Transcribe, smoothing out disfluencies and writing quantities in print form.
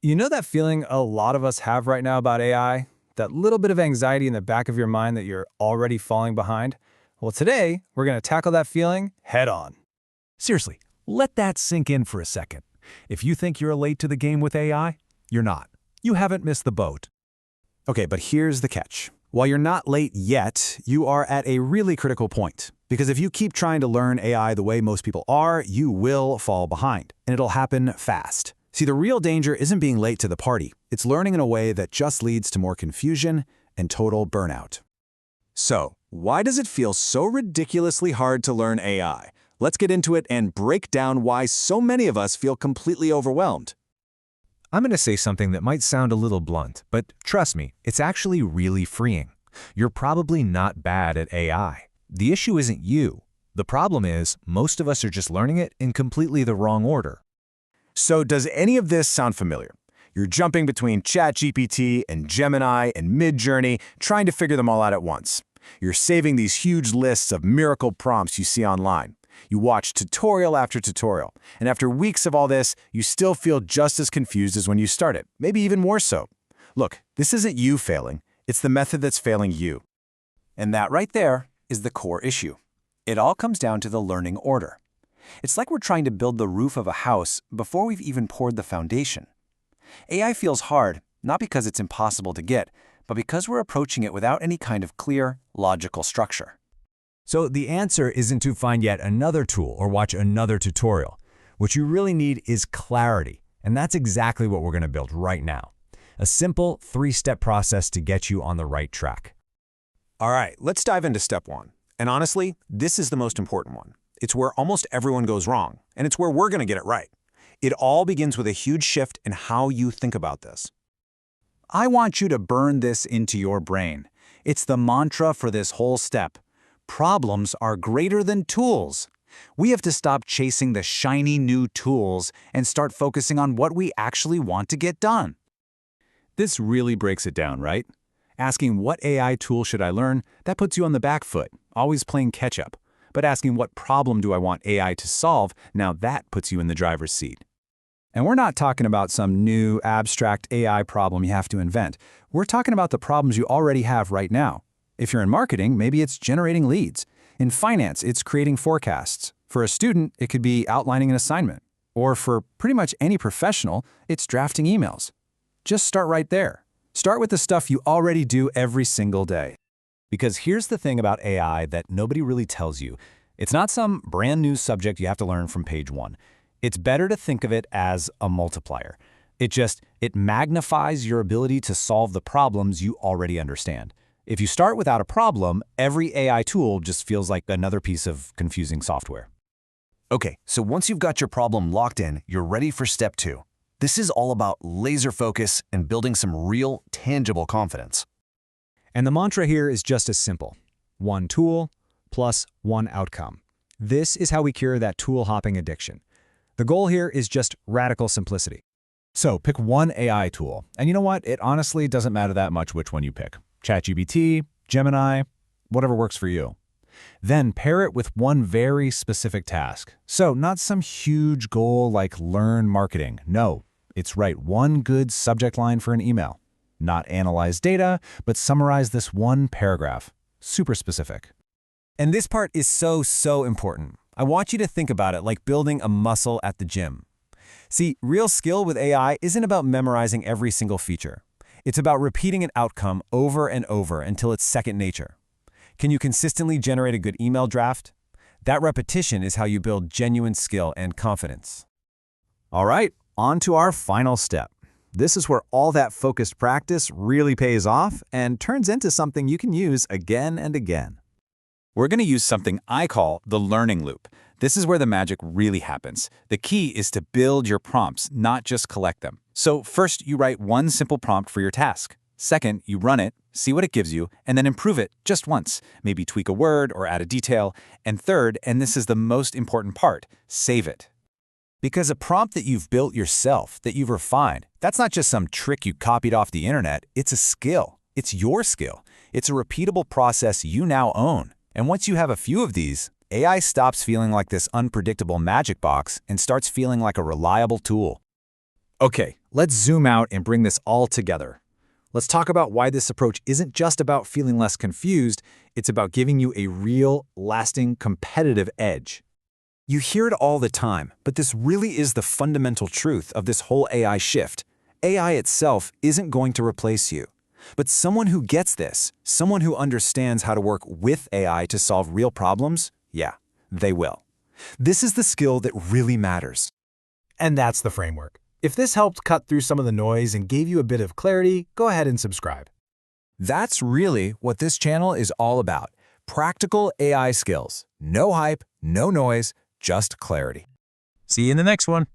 You know that feeling a lot of us have right now about AI? That little bit of anxiety in the back of your mind that you're already falling behind? Well, today, we're going to tackle that feeling head on. Seriously, let that sink in for a second. If you think you're late to the game with AI, you're not. You haven't missed the boat. Okay, but here's the catch. While you're not late yet, you are at a really critical point. Because if you keep trying to learn AI the way most people are, you will fall behind. And it'll happen fast. See, the real danger isn't being late to the party. It's learning in a way that just leads to more confusion and total burnout. So, why does it feel so ridiculously hard to learn AI? Let's get into it and break down why so many of us feel completely overwhelmed. I'm going to say something that might sound a little blunt, but trust me, it's actually really freeing. You're probably not bad at AI. The issue isn't you. The problem is, most of us are just learning it in completely the wrong order. So does any of this sound familiar? You're jumping between ChatGPT and Gemini and Midjourney, trying to figure them all out at once. You're saving these huge lists of miracle prompts you see online. You watch tutorial after tutorial, and after weeks of all this, you still feel just as confused as when you started, maybe even more so. Look, this isn't you failing, it's the method that's failing you. And that right there is the core issue. It all comes down to the learning order. It's like we're trying to build the roof of a house before we've even poured the foundation. AI feels hard, not because it's impossible to get, but because we're approaching it without any kind of clear, logical structure. So the answer isn't to find yet another tool or watch another tutorial. What you really need is clarity, and that's exactly what we're going to build right now. A simple 3-step process to get you on the right track. All right, let's dive into step 1. And honestly, this is the most important one. It's where almost everyone goes wrong, and it's where we're going to get it right. It all begins with a huge shift in how you think about this. I want you to burn this into your brain. It's the mantra for this whole step. Problems are greater than tools. We have to stop chasing the shiny new tools and start focusing on what we actually want to get done. This really breaks it down, right? Asking what AI tool should I learn, that puts you on the back foot, always playing catch-up. But asking what problem do I want AI to solve, now that puts you in the driver's seat. And we're not talking about some new, abstract AI problem you have to invent. We're talking about the problems you already have right now. If you're in marketing, maybe it's generating leads. In finance, it's creating forecasts. For a student, it could be outlining an assignment. Or for pretty much any professional, it's drafting emails. Just start right there. Start with the stuff you already do every single day. Because here's the thing about AI that nobody really tells you. It's not some brand new subject you have to learn from page 1. It's better to think of it as a multiplier. It magnifies your ability to solve the problems you already understand. If you start without a problem, every AI tool just feels like another piece of confusing software. Okay, so once you've got your problem locked in, you're ready for step 2. This is all about laser focus and building some real, tangible confidence. And the mantra here is just as simple. One tool plus one outcome. This is how we cure that tool hopping addiction. The goal here is just radical simplicity. So pick one AI tool. And you know what? It honestly doesn't matter that much which one you pick. ChatGPT, Gemini, whatever works for you. Then pair it with one very specific task. So not some huge goal like learn marketing. No, it's write one good subject line for an email. Not analyze data, but summarize this one paragraph. Super specific. And this part is so important. I want you to think about it like building a muscle at the gym. See, real skill with AI isn't about memorizing every single feature. It's about repeating an outcome over and over until it's second nature. Can you consistently generate a good email draft? That repetition is how you build genuine skill and confidence. All right, on to our final step. This is where all that focused practice really pays off and turns into something you can use again and again. We're going to use something I call the learning loop. This is where the magic really happens. The key is to build your prompts, not just collect them. So first, you write one simple prompt for your task. Second, you run it, see what it gives you, and then improve it just once. Maybe tweak a word or add a detail. And third, and this is the most important part, save it. Because a prompt that you've built yourself, that you've refined, that's not just some trick you copied off the internet. It's a skill. It's your skill. It's a repeatable process you now own. And once you have a few of these, AI stops feeling like this unpredictable magic box and starts feeling like a reliable tool. Okay, let's zoom out and bring this all together. Let's talk about why this approach isn't just about feeling less confused, it's about giving you a real, lasting, competitive edge. You hear it all the time, but this really is the fundamental truth of this whole AI shift. AI itself isn't going to replace you. But someone who gets this, someone who understands how to work with AI to solve real problems, yeah, they will. This is the skill that really matters. And that's the framework. If this helped cut through some of the noise and gave you a bit of clarity, go ahead and subscribe. That's really what this channel is all about. Practical AI skills. No hype, no noise, just clarity. See you in the next one.